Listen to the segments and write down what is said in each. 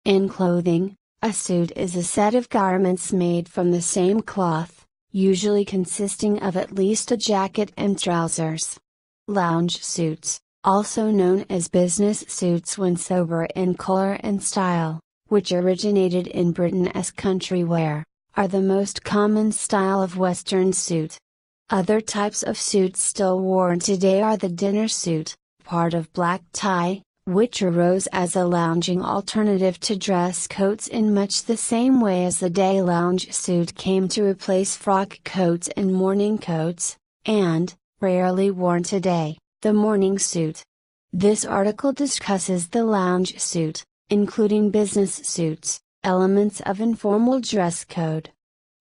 In clothing, a suit is a set of garments made from the same cloth, usually consisting of at least a jacket and trousers. Lounge suits, also known as business suits when sober in color and style, which originated in Britain as country wear, are the most common style of Western suit. Other types of suits still worn today are the dinner suit, part of black tie, which arose as a lounging alternative to dress coats in much the same way as the day lounge suit came to replace frock coats and morning coats, and, rarely worn today, the morning suit. This article discusses the lounge suit, including business suits, elements of informal dress code.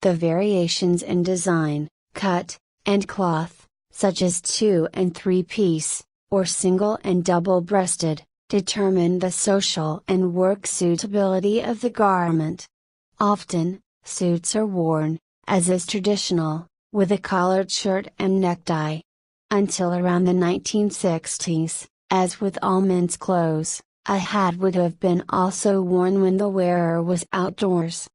The variations in design, cut, and cloth, such as 2- and 3-piece, or single and double-breasted, determine the social and work suitability of the garment. Often, suits are worn, as is traditional, with a collared shirt and necktie. Until around the 1960s, as with all men's clothes, a hat would have been also worn when the wearer was outdoors.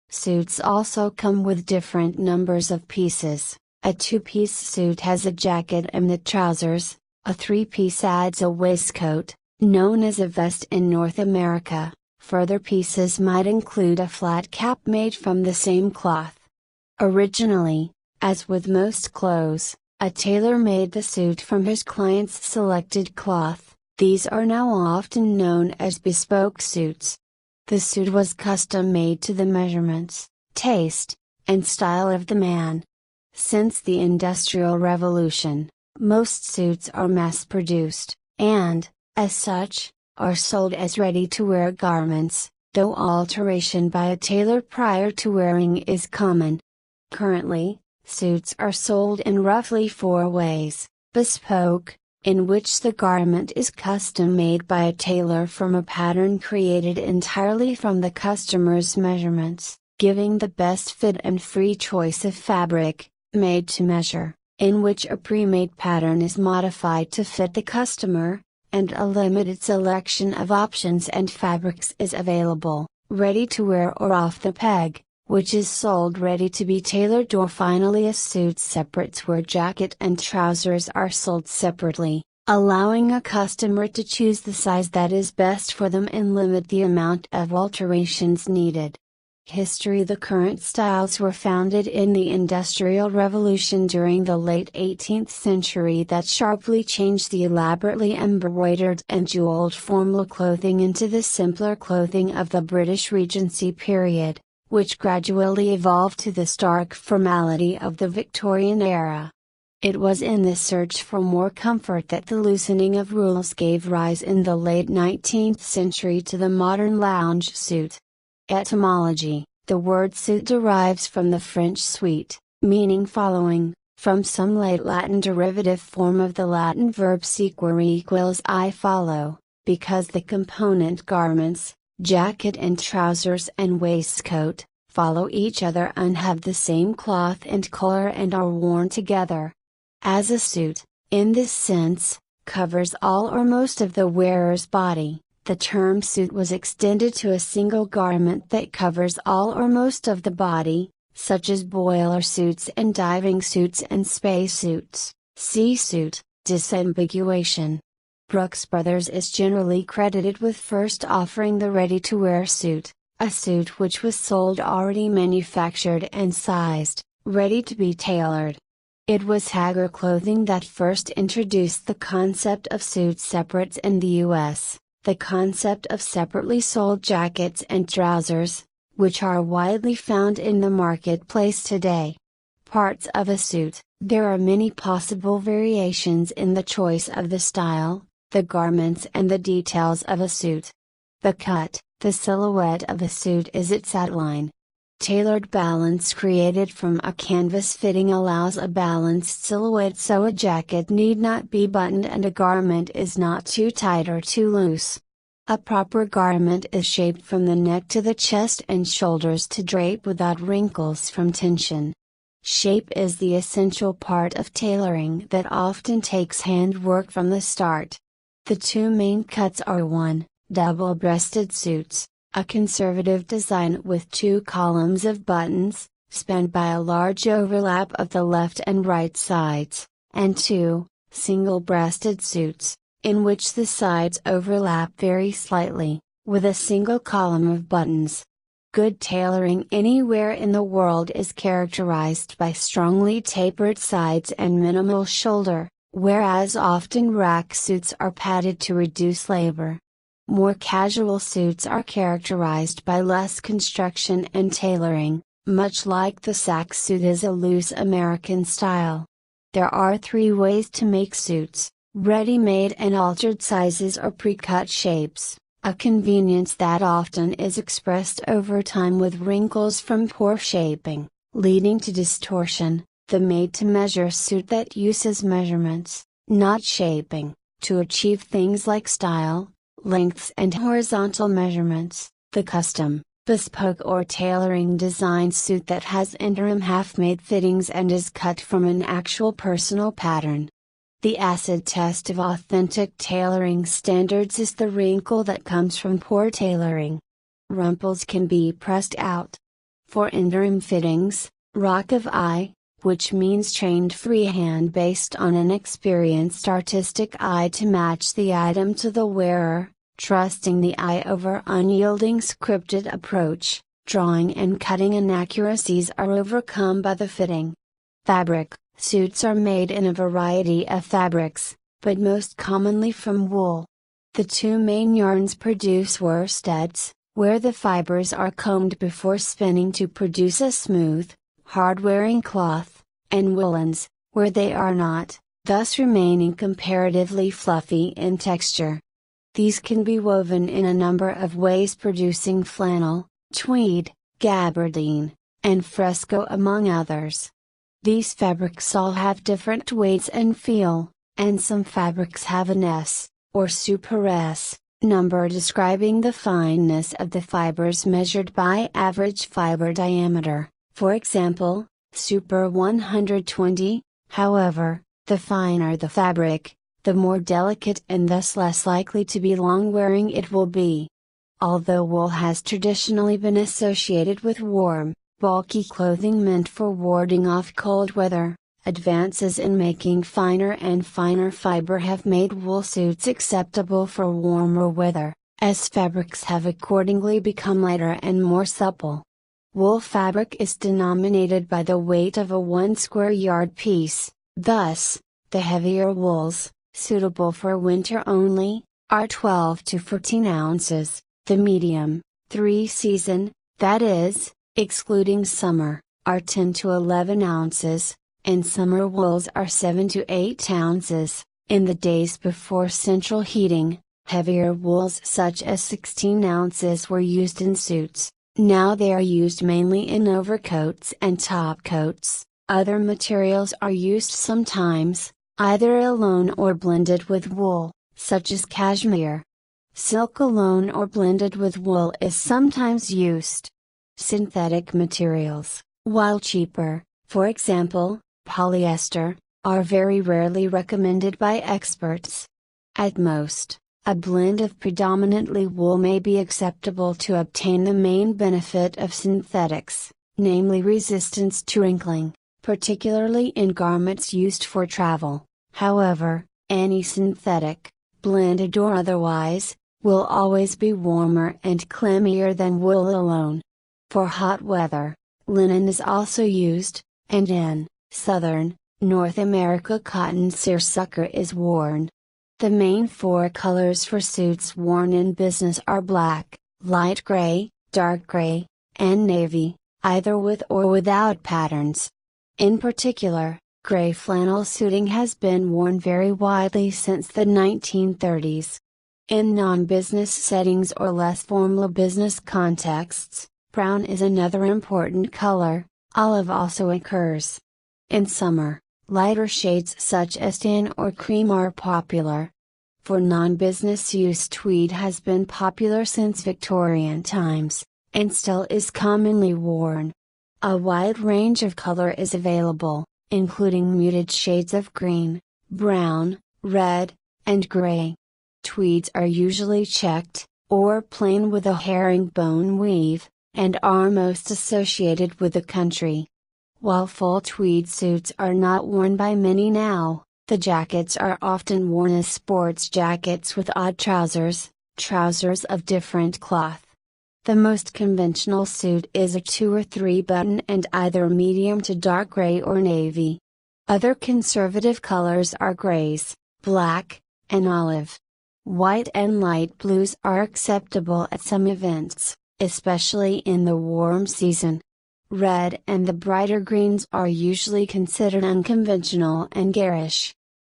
Suits also come with different numbers of pieces. A 2-piece suit has a jacket and the trousers, a 3-piece adds a waistcoat, known as a vest in North America. Further pieces might include a flat cap made from the same cloth. Originally, as with most clothes, a tailor made the suit from his client's selected cloth. These are now often known as bespoke suits. The suit was custom made to the measurements, taste, and style of the man. Since the Industrial Revolution, most suits are mass-produced, and, as such, are sold as ready-to-wear garments, though alteration by a tailor prior to wearing is common. Currently, suits are sold in roughly 4 ways: bespoke, in which the garment is custom made by a tailor from a pattern created entirely from the customer's measurements, giving the best fit and free choice of fabric; made to measure, in which a pre-made pattern is modified to fit the customer, and a limited selection of options and fabrics is available; ready to wear or off the peg, which is sold ready to be tailored; or finally a suit separates, where jacket and trousers are sold separately, allowing a customer to choose the size that is best for them and limit the amount of alterations needed. History: the current styles were founded in the Industrial Revolution during the late 18th century that sharply changed the elaborately embroidered and jeweled formal clothing into the simpler clothing of the British Regency period, which gradually evolved to the stark formality of the Victorian era. It was in this search for more comfort that the loosening of rules gave rise in the late 19th century to the modern lounge suit. Etymology: the word suit derives from the French suite, meaning following, from some late Latin derivative form of the Latin verb sequere equals I follow, because the component garments, jacket and trousers and waistcoat, follow each other and have the same cloth and color and are worn together. As a suit, in this sense, covers all or most of the wearer's body, the term suit was extended to a single garment that covers all or most of the body, such as boiler suits and diving suits and spacesuits. See suit, disambiguation. Brooks Brothers is generally credited with first offering the ready-to-wear suit, a suit which was sold already manufactured and sized, ready to be tailored. It was Hager Clothing that first introduced the concept of suit separates in the U.S., the concept of separately sold jackets and trousers, which are widely found in the marketplace today. Parts of a suit: there are many possible variations in the choice of the style, the garments and the details of a suit. The cut: the silhouette of a suit is its outline. Tailored balance created from a canvas fitting allows a balanced silhouette, so a jacket need not be buttoned and a garment is not too tight or too loose. A proper garment is shaped from the neck to the chest and shoulders to drape without wrinkles from tension. Shape is the essential part of tailoring that often takes handwork from the start. The two main cuts are 1. Double-breasted suits, a conservative design with 2 columns of buttons, spanned by a large overlap of the left and right sides, and 2. Single-breasted suits, in which the sides overlap very slightly, with a single column of buttons. Good tailoring anywhere in the world is characterized by strongly tapered sides and minimal shoulder, whereas often rack suits are padded to reduce labor. More casual suits are characterized by less construction and tailoring, much like the sack suit is a loose American style. There are 3 ways to make suits: ready-made and altered sizes or pre-cut shapes, a convenience that often is expressed over time with wrinkles from poor shaping, leading to distortion; the made-to-measure suit that uses measurements, not shaping, to achieve things like style, lengths and horizontal measurements; the custom, bespoke or tailoring design suit that has interim half-made fittings and is cut from an actual personal pattern. The acid test of authentic tailoring standards is the wrinkle that comes from poor tailoring. Rumples can be pressed out. For interim fittings, rock of eye, which means trained freehand based on an experienced artistic eye to match the item to the wearer, trusting the eye over unyielding scripted approach, drawing and cutting inaccuracies are overcome by the fitting. Fabric. Suits are made in a variety of fabrics, but most commonly from wool. The 2 main yarns produce worsteds, where the fibers are combed before spinning to produce a smooth, hard-wearing cloth, and woolens, where they are not, thus remaining comparatively fluffy in texture. These can be woven in a number of ways, producing flannel, tweed, gabardine, and fresco among others. These fabrics all have different weights and feel, and some fabrics have an S, or super S, number describing the fineness of the fibers measured by average fiber diameter, for example, super 120. However, the finer the fabric, the more delicate and thus less likely to be long-wearing it will be. Although wool has traditionally been associated with warm, bulky clothing meant for warding off cold weather, advances in making finer and finer fiber have made wool suits acceptable for warmer weather, as fabrics have accordingly become lighter and more supple. Wool fabric is denominated by the weight of a 1 square yard piece, thus, the heavier wools, suitable for winter only, are 12 to 14 ounces, the medium, 3-season, that is, excluding summer, are 10 to 11 ounces, and summer wools are 7 to 8 ounces. In the days before central heating, heavier wools such as 16 ounces were used in suits, now they are used mainly in overcoats and topcoats. Other materials are used sometimes, either alone or blended with wool, such as cashmere. Silk alone or blended with wool is sometimes used. Synthetic materials, while cheaper, for example, polyester, are very rarely recommended by experts. At most, a blend of predominantly wool may be acceptable to obtain the main benefit of synthetics, namely resistance to wrinkling, particularly in garments used for travel. However, any synthetic, blended or otherwise, will always be warmer and clammier than wool alone. For hot weather, linen is also used, and in southern North America cotton seersucker is worn. The main 4 colors for suits worn in business are black, light gray, dark gray, and navy, either with or without patterns. In particular, gray flannel suiting has been worn very widely since the 1930s. In non-business settings or less formal business contexts, brown is another important color. Olive also occurs. In summer, lighter shades such as tan or cream are popular. For non-business use, tweed has been popular since Victorian times, and still is commonly worn. A wide range of color is available, including muted shades of green, brown, red, and gray. Tweeds are usually checked, or plain with a herringbone weave, and are most associated with the country. While full tweed suits are not worn by many now, the jackets are often worn as sports jackets with odd trousers of different cloth. The most conventional suit is a 2 or 3 button and either medium to dark gray or navy. Other conservative colors are grays, black, and olive. White and light blues are acceptable at some events, especially in the warm season. Red and the brighter greens are usually considered unconventional and garish.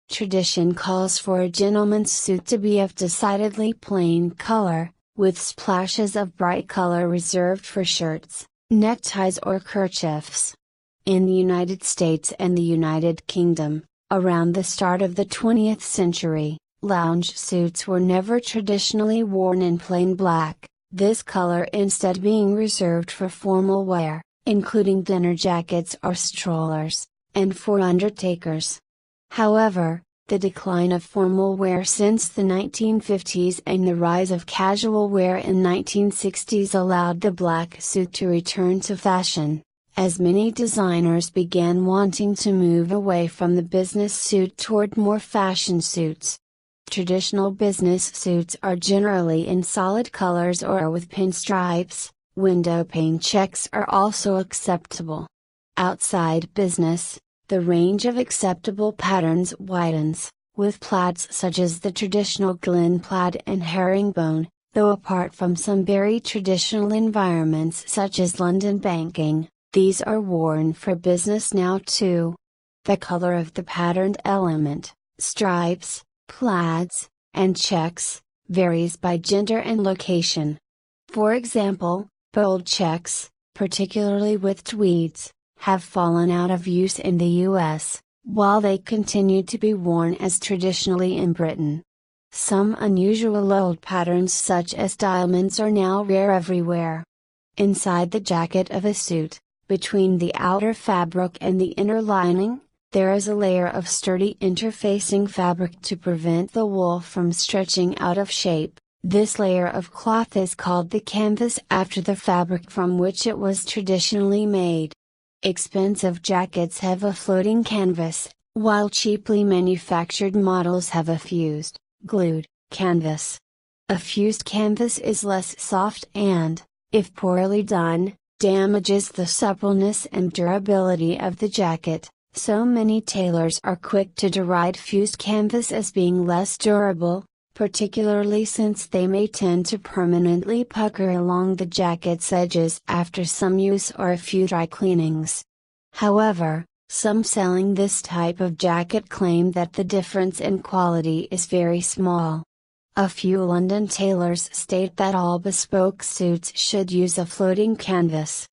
Tradition calls for a gentleman's suit to be of decidedly plain color, with splashes of bright color reserved for shirts, neckties or kerchiefs. In the United States and the United Kingdom, around the start of the 20th century, lounge suits were never traditionally worn in plain black, this color instead being reserved for formal wear, including dinner jackets or strollers, and for undertakers. However, the decline of formal wear since the 1950s and the rise of casual wear in 1960s allowed the black suit to return to fashion, as many designers began wanting to move away from the business suit toward more fashion suits. Traditional business suits are generally in solid colors or with pinstripes. Window pane checks are also acceptable. Outside business, the range of acceptable patterns widens, with plaids such as the traditional Glen plaid and herringbone, though apart from some very traditional environments such as London banking, these are worn for business now too. The color of the patterned element, stripes, plaids, and checks, varies by gender and location. For example, bold checks, particularly with tweeds, have fallen out of use in the US, while they continue to be worn as traditionally in Britain. Some unusual old patterns such as diamonds are now rare everywhere. Inside the jacket of a suit, between the outer fabric and the inner lining, there is a layer of sturdy interfacing fabric to prevent the wool from stretching out of shape. This layer of cloth is called the canvas after the fabric from which it was traditionally made. Expensive jackets have a floating canvas, while cheaply manufactured models have a fused, glued, canvas. A fused canvas is less soft and, if poorly done, damages the suppleness and durability of the jacket, so many tailors are quick to deride fused canvas as being less durable, particularly since they may tend to permanently pucker along the jacket's edges after some use or a few dry cleanings. However, some selling this type of jacket claim that the difference in quality is very small. A few London tailors state that all bespoke suits should use a floating canvas.